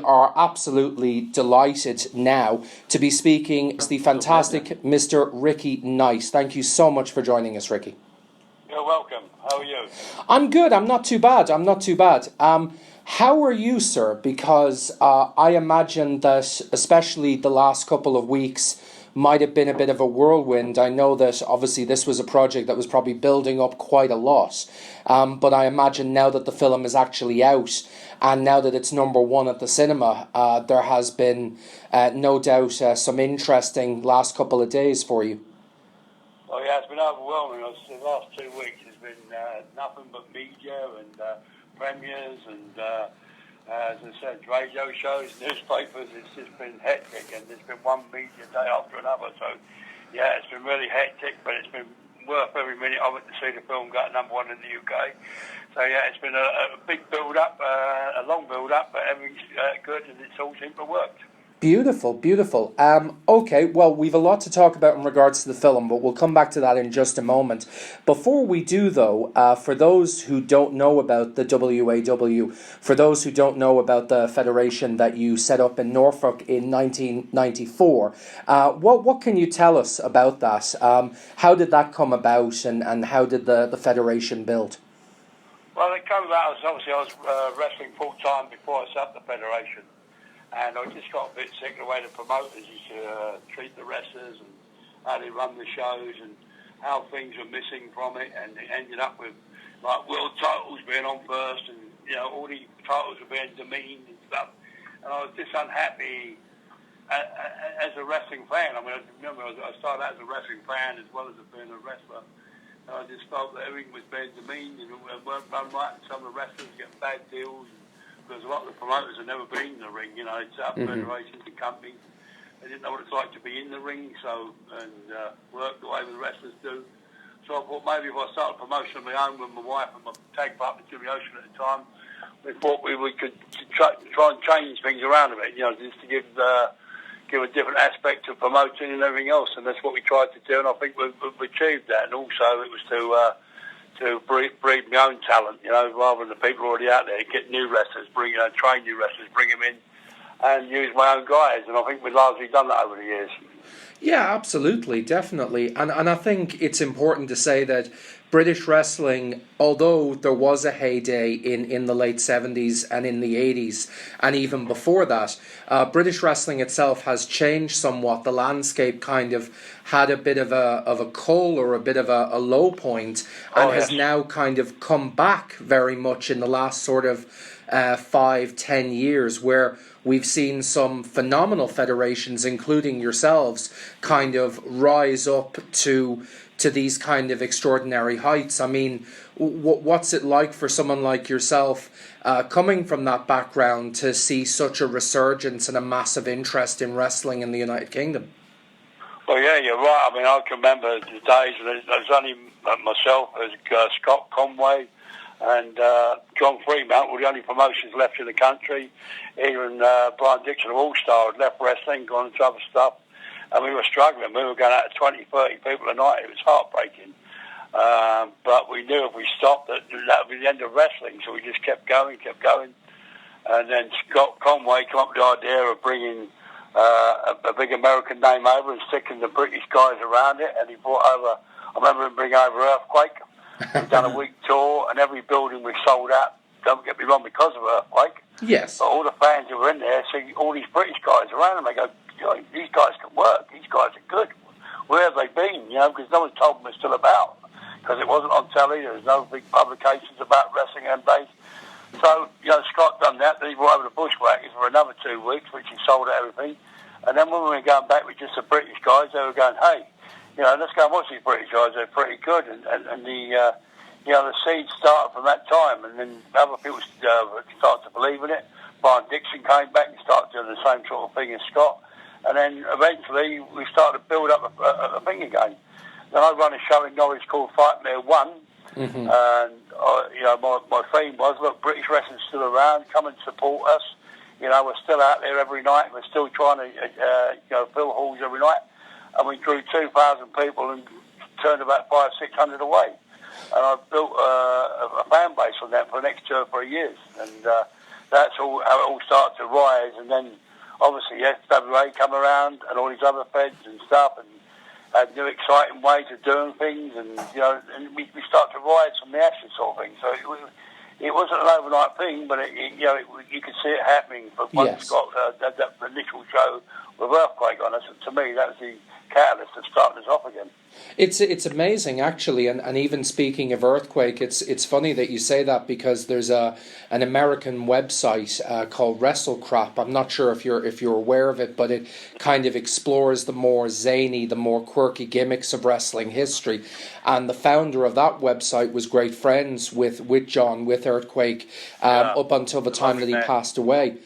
are absolutely delighted now to be speaking to the fantastic Mr. Ricky Knight. Thank you so much for joining us, Ricky. You're welcome. How are you? I'm good. I'm not too bad. How are you, sir? Because I imagine that especially the last couple of weeks might have been a bit of a whirlwind. I know that obviously this was a project that was probably building up quite a lot. But I imagine now that the film is actually out and now that it's number one at the cinema, there has been no doubt some interesting last couple of days for you. Oh yeah, it's been overwhelming. The last 2 weeks has been nothing but media and premieres and, as I said, radio shows, newspapers. It's just been hectic, and there's been one media day after another. So, yeah, it's been really hectic, but it's been worth every minute of it to see the film go number one in the UK. So, yeah, it's been a big build-up, a long build-up, but everything's good, and it's all seemed to work. Beautiful, beautiful. Okay, well, we've a lot to talk about in regards to the film, but we'll come back to that in just a moment. Before we do, though, for those who don't know about the WAW, for those who don't know about the federation that you set up in Norfolk in 1994, what can you tell us about that? How did that come about, and how did the federation build? Well, it came about, obviously I was wrestling full-time before I set up the federation. And I just got a bit sick of the way the promoters used to treat the wrestlers and how they run the shows and how things were missing from it. And it ended up with, like, world titles being on first and, you know, all the titles were being demeaned and stuff. And I was just unhappy as a wrestling fan. I mean, I remember I started out as a wrestling fan as well as being a wrestler. And I just felt that everything was being demeaned and weren't run right, and some of the wrestlers getting bad deals. Because a lot of the promoters have never been in the ring, you know, it's up federations and companies. They didn't know what it's like to be in the ring, and work the way the wrestlers do. So I thought maybe if I started a promotion of my own with my wife and my tag partner, Jimmy Ocean at the time, we thought we could try and change things around a bit, you know, just to give a different aspect to promoting and everything else. And that's what we tried to do, and I think we've achieved that. And also it was to breed my own talent, you know, rather than the people already out there, get new wrestlers, train new wrestlers, bring them in, and use my own guys. And I think we've largely done that over the years. Yeah, absolutely, definitely. And I think it's important to say that British wrestling, although there was a heyday in the late 70s and in the 80s, and even before that, British wrestling itself has changed somewhat. The landscape kind of had a bit of a coal or a bit of a low point, and has now kind of come back very much in the last sort of 5-10 years, where we've seen some phenomenal federations, including yourselves, kind of rise up to these kind of extraordinary heights. I mean, what's it like for someone like yourself, coming from that background, to see such a resurgence and a massive interest in wrestling in the United Kingdom? Well, yeah, you're right. I mean, I can remember the days when there was only myself, Scott Conway, and John Fremont were the only promotions left in the country. Even Brian Dixon of All-Star had left wrestling, gone into other stuff. And we were struggling. We were going out to 20, 30 people a night. It was heartbreaking. But we knew if we stopped, that would be the end of wrestling. So we just kept going. And then Scott Conway came up with the idea of bringing a big American name over and sticking the British guys around it. And he brought over, I remember him bringing over Earthquake. We've done a week tour, and every building we sold out, don't get me wrong, because of Earthquake. Yes. But all the fans who were in there see all these British guys around them. They go, these guys can work. These guys are good. Where have they been? You know, because no one told them they're still about. Because it wasn't on telly. There was no big publications about wrestling and days. So, you know, Scott done that. Then he brought over the Bushwhackers for another 2 weeks, which he sold out everything. And then when we were going back with just the British guys, they were going, hey, you know, let's go and watch these British guys. They're pretty good. And the, you know, the seeds started from that time. And then other people started to believe in it. Brian Dixon came back and started doing the same sort of thing as Scott. And then eventually we started to build up a thing again. Then I run a show in Norwich called Fightmare 1. Mm-hmm. And, you know, my theme was, look, British wrestling's still around. Come and support us. You know, we're still out there every night. We're still trying to, you know, fill halls every night. And we drew 2,000 people and turned about 500-600 away. And I built a fan base on that for the next 2 or 3 years. And that's all how it all started to rise. And then obviously FWA come around and all these other feds and stuff, and had new exciting ways of doing things, and and we start to rise from the ashes sort of thing. So it wasn't an overnight thing, but you could see it happening. But once Yes. it got that initial show with Earthquake on us, to me that was the catalyst of starting us off again. It's amazing actually, and even speaking of Earthquake, it's funny that you say that, because there's an American website called WrestleCrap. I'm not sure if you're aware of it, but it kind of explores the more zany, the more quirky gimmicks of wrestling history. And the founder of that website was great friends with John, with Earthquake, up until the time that he passed away.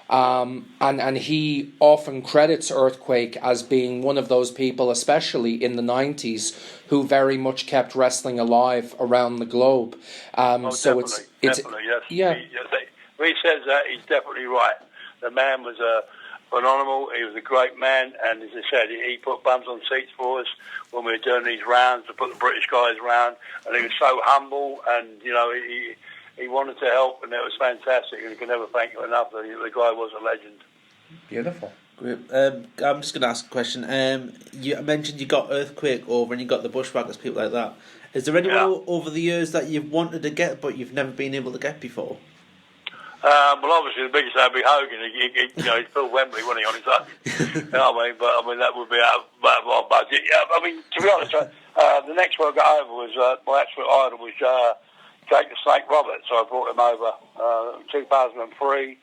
And he often credits Earthquake as being one of those people, especially in the 90s, who very much kept wrestling alive around the globe. So definitely, it's yes. yeah. He says that, he's definitely right. The man was phenomenal. He was a great man, and as I said, he put bums on seats for us when we were doing these rounds to put the British guys round, and he was so humble, and he wanted to help, and it was fantastic, and you can never thank him enough. The guy was a legend. Beautiful. Great. I'm just going to ask a question. You mentioned you got Earthquake over and you got the Bushwhackers, people like that. Is there anyone over the years that you've wanted to get but you've never been able to get before? Well, obviously the biggest would be Hogan. He's Phil Wembley, wasn't he, on his own? You know what I mean? But I mean that would be out of our budget. Yeah, I mean, to be honest, the next one I got over was my absolute idol was Jake the Snake Roberts. So I brought him over in 2003,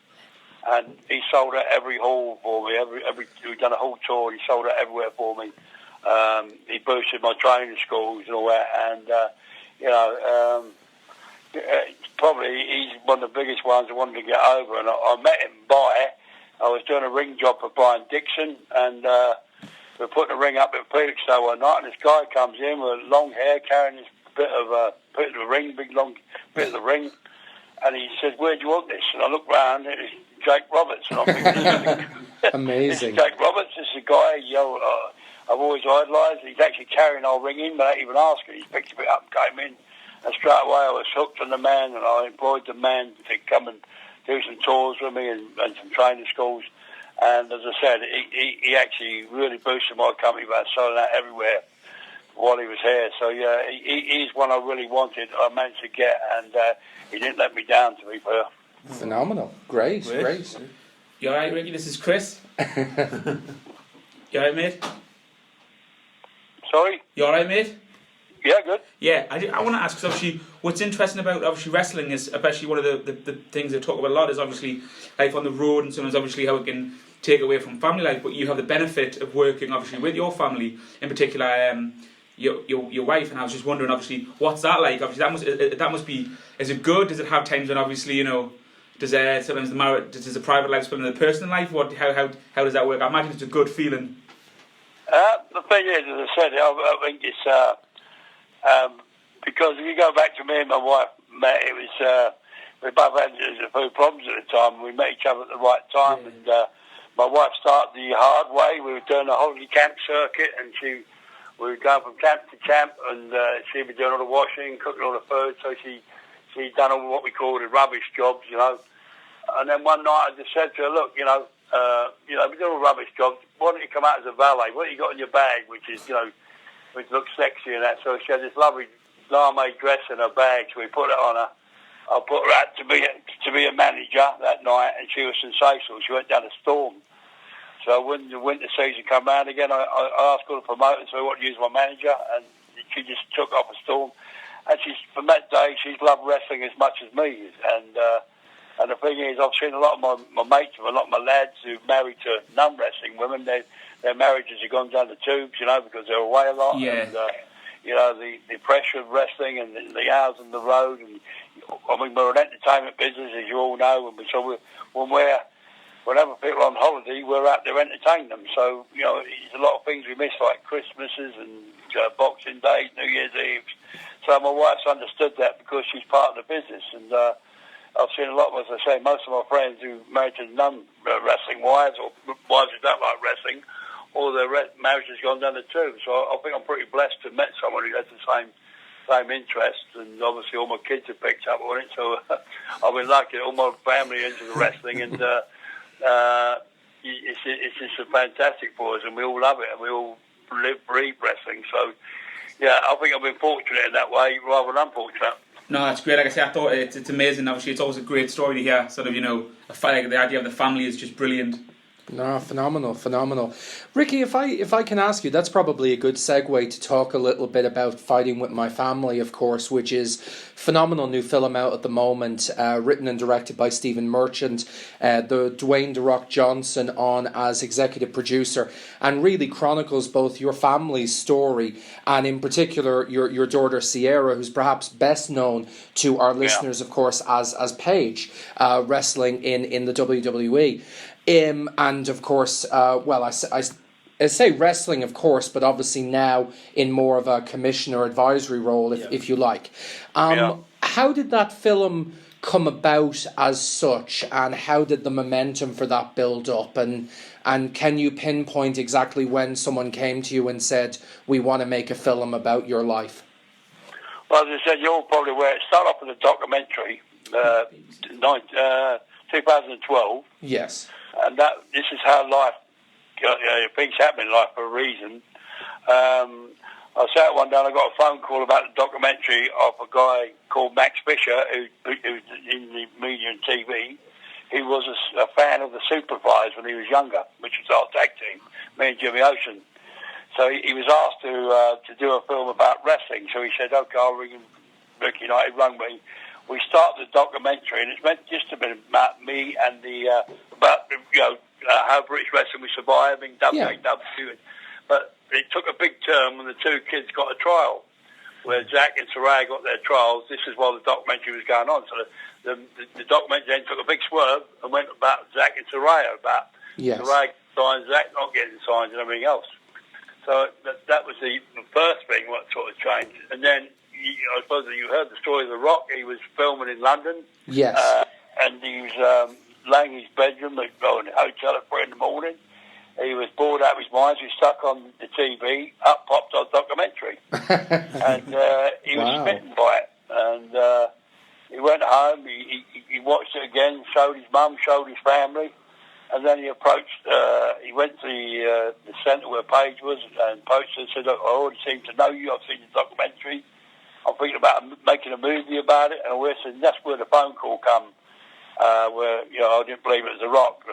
and he sold out every hall for me. We've done a whole tour. He sold out everywhere for me. He boosted my training schools and all that, and probably he's one of the biggest ones I wanted to get over. And I met him I was doing a ring job for Brian Dixon, and we were putting a ring up at Felix Show one night, and this guy comes in with long hair, carrying this bit of the ring, big long bit of the ring, and he says, "Where do you want this?" And I look round, and it's Jake Roberts, and I'm thinking, amazing. This is Jake Roberts. This is a guy I've always idolised. He's actually carrying our ring in without even asking. He picked it up and came in, and straight away I was hooked on the man, and I employed the man to come and do some tours with me and some training schools. And as I said, he actually really boosted my company by selling out everywhere while he was here. So yeah, he's one I really wanted. I managed to get, and he didn't let me down, to be fair. Phenomenal. Great. You alright, Ricky? This is Chris. You alright, mate? Sorry? You alright, mate? Yeah, good. Yeah, I want to ask, because obviously what's interesting about wrestling is, especially one of the things they talk about a lot, is obviously life on the road, and sometimes obviously how it can take away from family life, but you have the benefit of working obviously with your family, in particular your wife, and I was just wondering obviously what's that like? Obviously that must be, is it good? Does it have times when obviously does the private life split in the personal life? How does that work? I imagine it's a good feeling. The thing is, as I said, I think it's because if you go back to me and my wife met, it was we both had a few problems at the time. We met each other at the right time, and my wife started the hard way. We were doing a holiday camp circuit, and we were going from camp to camp, and she'd be doing all the washing, cooking all the food. So she'd done all what we call the rubbish jobs, And then one night I just said to her, "Look, we do all rubbish jobs. Why don't you come out as a valet? What have you got in your bag, which looks sexy and that?" So she had this lovely lame dress in her bag, so we put it on her. I put her out to be a manager that night, and she was sensational. She went down a storm. So when the winter season came round again, I asked her to promote, so I wanted to use my manager, and she just took off a storm. And from that day, she's loved wrestling as much as me. And the thing is, I've seen a lot of my mates, a lot of my lads who've married to non-wrestling women. Their marriages have gone down the tubes, because they're away a lot. Yeah. And, the pressure of wrestling and the hours on the road. And I mean, we're an entertainment business, as you all know. And so whenever people are on holiday, we're out there entertaining them. So, there's a lot of things we miss, like Christmases and Boxing Days, New Year's Eve. So my wife's understood that because she's part of the business. And I've seen a lot, as I say, most of my friends who married to non-wrestling wives, or wives who don't like wrestling, all their marriage has gone down the tube. So I think I'm pretty blessed to have met someone who has the same interests, and obviously all my kids have picked up on it. So I've been lucky. All my family into the wrestling, and it's just fantastic for us, and we all love it, and we all breathe wrestling. So yeah, I think I've been fortunate in that way rather than unfortunate. No, that's great. Like I say, I thought it's amazing. Obviously, it's always a great story to hear. Sort of, like the idea of the family is just brilliant. No, phenomenal. Ricky, if I can ask you, that's probably a good segue to talk a little bit about Fighting With My Family, of course, which is phenomenal new film out at the moment, written and directed by Stephen Merchant, the Dwayne "The Rock" Johnson on as executive producer, and really chronicles both your family's story and in particular your daughter Sierra, who's perhaps best known to our listeners, of course, as Paige, wrestling in the WWE. And of course, I say wrestling, of course, but obviously now in more of a commissioner advisory role, if you like. How did that film come about as such, and how did the momentum for that build up? And can you pinpoint exactly when someone came to you and said, we want to make a film about your life? Well, as I said, you're probably aware, it started off with a documentary, 2012. Yes. And this is how life, things happen in life for a reason. I sat one day and I got a phone call about the documentary of a guy called Max Fisher, who's in the media and TV. He was a fan of the Superflies when he was younger, which was our tag team, me and Jimmy Ocean. So he was asked to do a film about wrestling. So he said, okay, I'll ring Ricky Knight. He rang me. We started the documentary, and it's meant just to be about me and about how British wrestling was surviving, WAW. But it took a big turn when the two kids got a trial, where Zach and Saraya got their trials. This is while the documentary was going on. So the documentary then took a big swerve and went about Zach and Saraya, about Saraya signs, Zach not getting signs and everything else. So that was the first thing what sort of changed. And then I suppose that you heard the story of The Rock. He was filming in London. Yes. And he was laying in his bedroom, in a hotel at 3 a.m. He was bored out of his mind, so he stuck on the TV, up popped our documentary. And he was smitten by it. And he went home, he watched it again, showed his mum, showed his family. And then he approached, he went to the centre where Paige was and approached her and said, look, I already seem to know you, I've seen the documentary. I'm thinking about making a movie about it. And we said, that's where the phone call come, where, I didn't believe it was The Rock.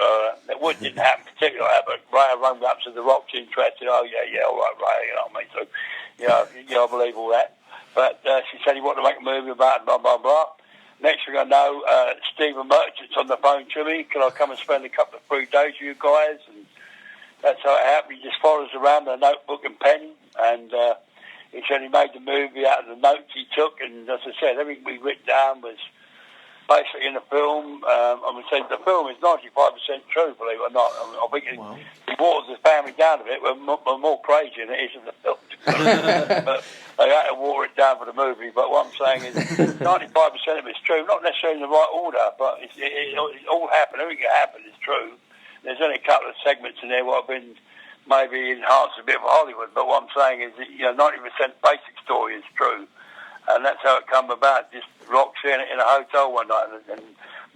It didn't happen particularly, but Ray rang up to The Rock's interested. Oh, yeah, all right, Ray, you know what I mean? So, I believe all that. But she said he wanted to make a movie about it, blah, blah, blah. Next thing I know, Stephen Merchant's on the phone to me. Can I come and spend a couple of 3 days with you guys? And that's how it happened. He just followed us around with a notebook and pen. And he said he made the movie out of the notes he took. And as I said, everything we written down was basically in the film. The film is 95% true, believe it or not. I think he waters the family down a bit. We're more crazy than it is in the film. But they had to water it down for the movie. But what I'm saying is 95% of it's true. Not necessarily in the right order, but it all happened. Everything that happened is true. There's only a couple of segments in there what have been maybe enhanced a bit for Hollywood. But what I'm saying is that 90% basic story is true. And that's how it come about. Just Rock seeing it in a hotel one night, and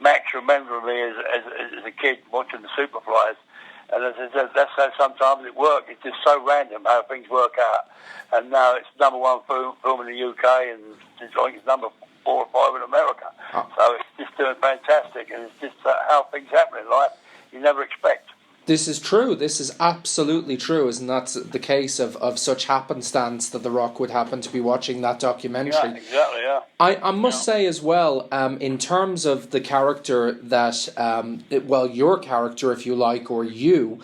Max remembering me as a kid watching the Superflies. And as I said, that's how sometimes it works. It's just so random how things work out. And now it's number 1 film in the UK, and I think it's number 4 or 5 in America. Oh. So it's just doing fantastic, and it's just how things happen in life you never expect. This is true. This is absolutely true. Isn't that the case of such happenstance that The Rock would happen to be watching that documentary? Yeah, exactly, yeah. I must say as well, in terms of the character that, your character, if you like, or you,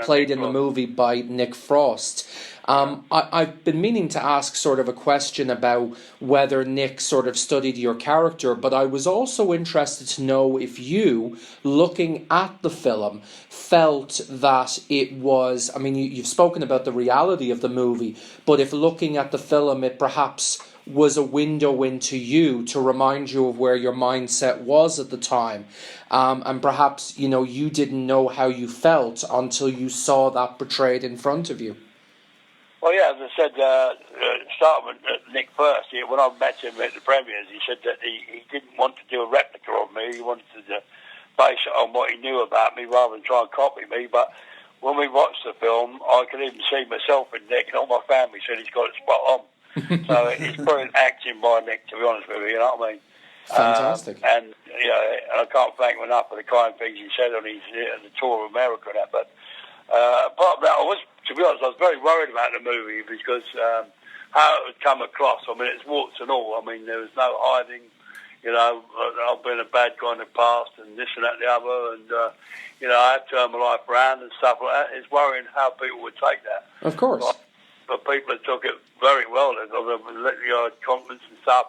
played in the movie by Nick Frost. I've been meaning to ask sort of a question about whether Nick sort of studied your character, but I was also interested to know if you, looking at the film, felt that it was, you've spoken about the reality of the movie, but if looking at the film it perhaps was a window into you to remind you of where your mindset was at the time, and perhaps, you didn't know how you felt until you saw that portrayed in front of you. Well, yeah, as I said, start with Nick first. When I met him at the premieres, he said that he didn't want to do a replica of me. He wanted to base it on what he knew about me rather than try and copy me. But when we watched the film, I could even see myself in Nick, and all my family said he's got it spot on. So it's brilliant acting by Nick, to be honest with you, you know what I mean? Fantastic. And I can't thank him enough for the kind things he said on the tour of America and that. But apart from that, to be honest, I was very worried about the movie because how it would come across. I mean, it's warts and all. I mean, there was no hiding. You know, I've been a bad guy in the past and this and that and the other. And, I had to turn my life around and stuff like that. It's worrying how people would take that. Of course. But people have took it very well. They've got confidence and stuff.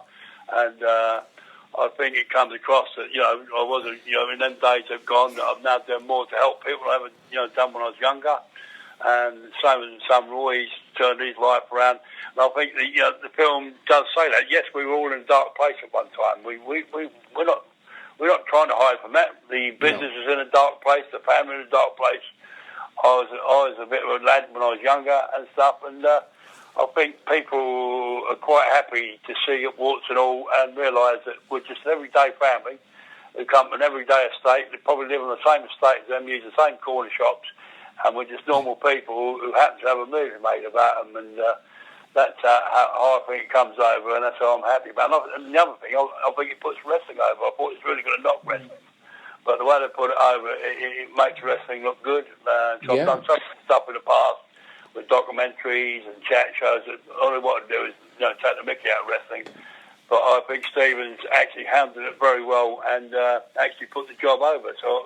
And I think it comes across that, I wasn't, in them days have gone, that I've now done more to help people than I ever, done when I was younger. And same as Sam Roy, he's turned his life around. And I think the film does say that. Yes, we were all in a dark place at one time. We're not trying to hide from that. The business is in a dark place. The family is in a dark place. I was a bit of a lad when I was younger and stuff. And I think people are quite happy to see it, warts and all, and realise that we're just an everyday family who come from an everyday estate. They probably live on the same estate as them, use the same corner shops, and we're just normal people who happen to have a movie made about them. And that's how I think it comes over, and that's how I'm happy about it. And the other thing, I think it puts wrestling over. I thought it's really going to knock wrestling. But the way they put it over, it makes wrestling look good. So I've done some stuff in the past with documentaries and chat shows that all I want to do is take the mickey out of wrestling. But I think Stephen's actually handled it very well and actually put the job over. So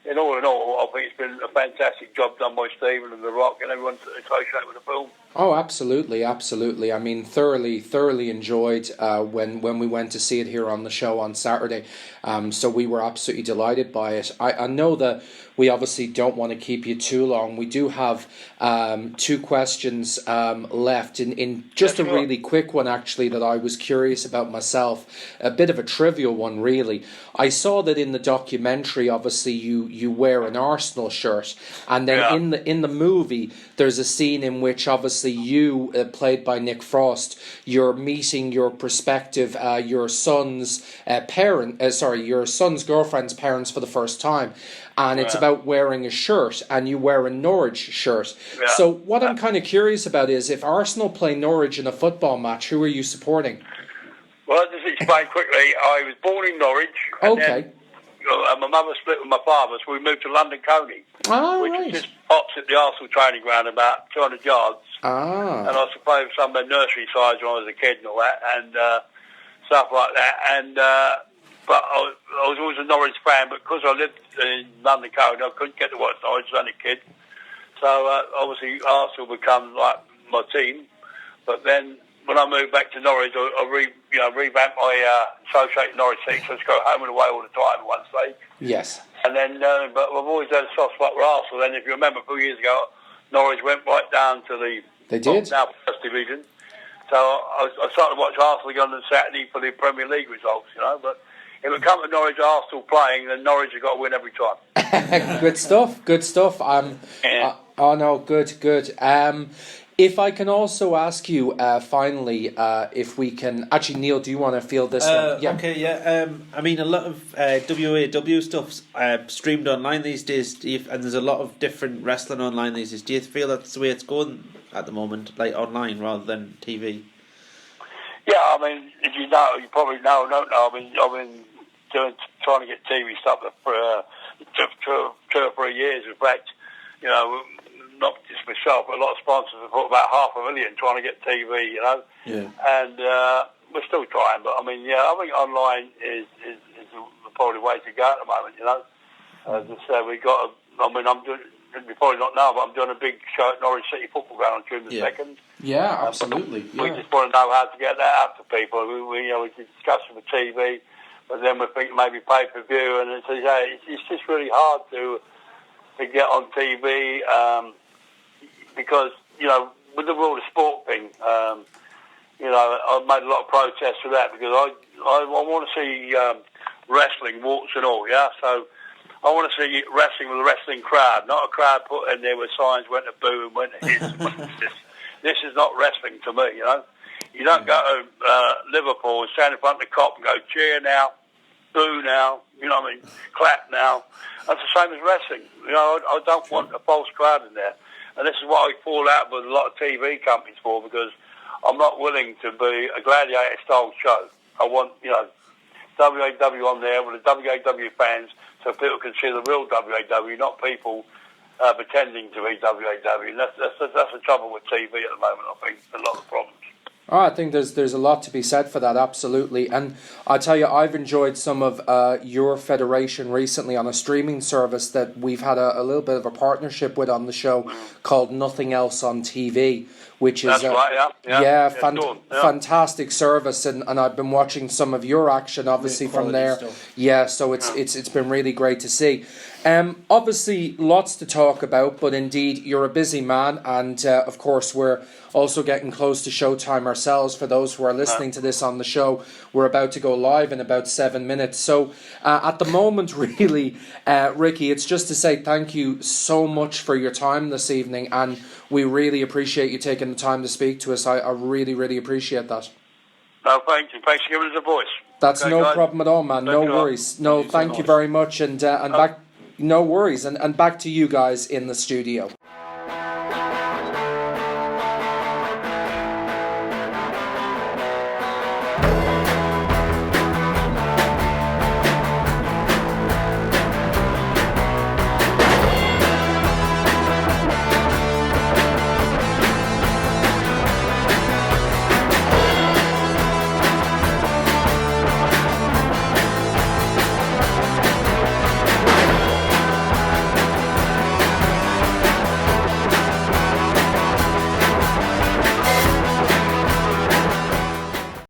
in all, I think it's been a fantastic job done by Stephen and The Rock and everyone associated with the film. Oh, absolutely, absolutely. I mean, thoroughly enjoyed when we went to see it here on the show on Saturday. So we were absolutely delighted by it. I know that we obviously don't want to keep you too long. We do have 2 questions left in just a really quick one, actually, that I was curious about myself. A bit of a trivial one, really. I saw that in the documentary, obviously, you wear an Arsenal shirt, and then in the movie, there's a scene in which obviously you, played by Nick Frost, you're meeting your prospective, your son's your son's girlfriend's parents for the first time, and it's about wearing a shirt, and you wear a Norwich shirt. Yeah. So what I'm kind of curious about is, if Arsenal play Norwich in a football match, who are you supporting? Well, I'll just explain quickly. I was born in Norwich. And then, my mother split with my father, so we moved to London Coney, which is just opposite the Arsenal training ground, about 200 yards. And I suppose some of the nursery sides when I was a kid and all that, and stuff like that. And but I was always a Norwich fan, but because I lived in London Coney, I couldn't get to watch Norwich as only a kid. So obviously Arsenal become like my team. But then when I moved back to Norwich, I revamped my associated Norwich team, so I just go home and away all the time at one stage. Yes. And then, but I've always had a soft spot for Arsenal. Then, if you remember, a few years ago, Norwich went right down to the now First Division. So I started to watch Arsenal again on Saturday for the Premier League results, But if it comes to Norwich Arsenal playing, then Norwich have got to win every time. Good stuff. Good. If I can also ask you, finally, if we can... Actually, Neil, do you want to field this one? Yeah. Okay, yeah. I mean, a lot of WAW stuff's streamed online these days, and there's a lot of different wrestling online these days. Do you feel that's the way it's going at the moment, like online rather than TV? Yeah, I mean, as you know, you probably don't know. I've been trying to get TV stuff for 2 or 3 years. In fact, not just myself, but a lot of sponsors have put about $500,000 trying to get TV, Yeah. And we're still trying, but I think online is probably the way to go at the moment, As I said, I'm doing, you probably not know, but I'm doing a big show at Norwich City Football Ground on June the 2nd. Yeah, absolutely. We just want to know how to get that out to people. We discuss it with TV, but then we think maybe pay-per-view, and it's just really hard to get on TV, because, with the World of Sport thing, I've made a lot of protests for that, because I want to see wrestling, warts and all, So I want to see wrestling with a wrestling crowd, not a crowd put in there with signs, went to boo and went to hit. This is not wrestling to me, You don't go to Liverpool and stand in front of the cop and go, cheer now, boo now, you know what I mean, clap now. That's the same as wrestling. You know, I don't want a false crowd in there. And this is what I fall out with a lot of TV companies for, because I'm not willing to be a gladiator-style show. I want, you know, WAW on there with the WAW fans, so people can see the real WAW, not people pretending to be WAW. And that's the trouble with TV at the moment, I think. A lot of problems. Oh, I think there's a lot to be said for that, absolutely. And I tell you, I've enjoyed some of your federation recently on a streaming service that we've had a little bit of a partnership with on the show called Nothing Else on TV, which is fantastic service. And I've been watching some of your action, obviously, from there. Stuff. Yeah, so it's been really great to see. Obviously, lots to talk about, but indeed, you're a busy man, and of course, we're also getting close to showtime ourselves. For those who are listening to this on the show, we're about to go live in about 7 minutes. So, at the moment, really, Ricky, it's just to say thank you so much for your time this evening, and we really appreciate you taking the time to speak to us. I really, really appreciate that. No, thank you. Thanks for giving us a voice. That's okay, no guys. Problem at all, man. No worries. No, thank you very much, and back. No worries, and back to you guys in the studio.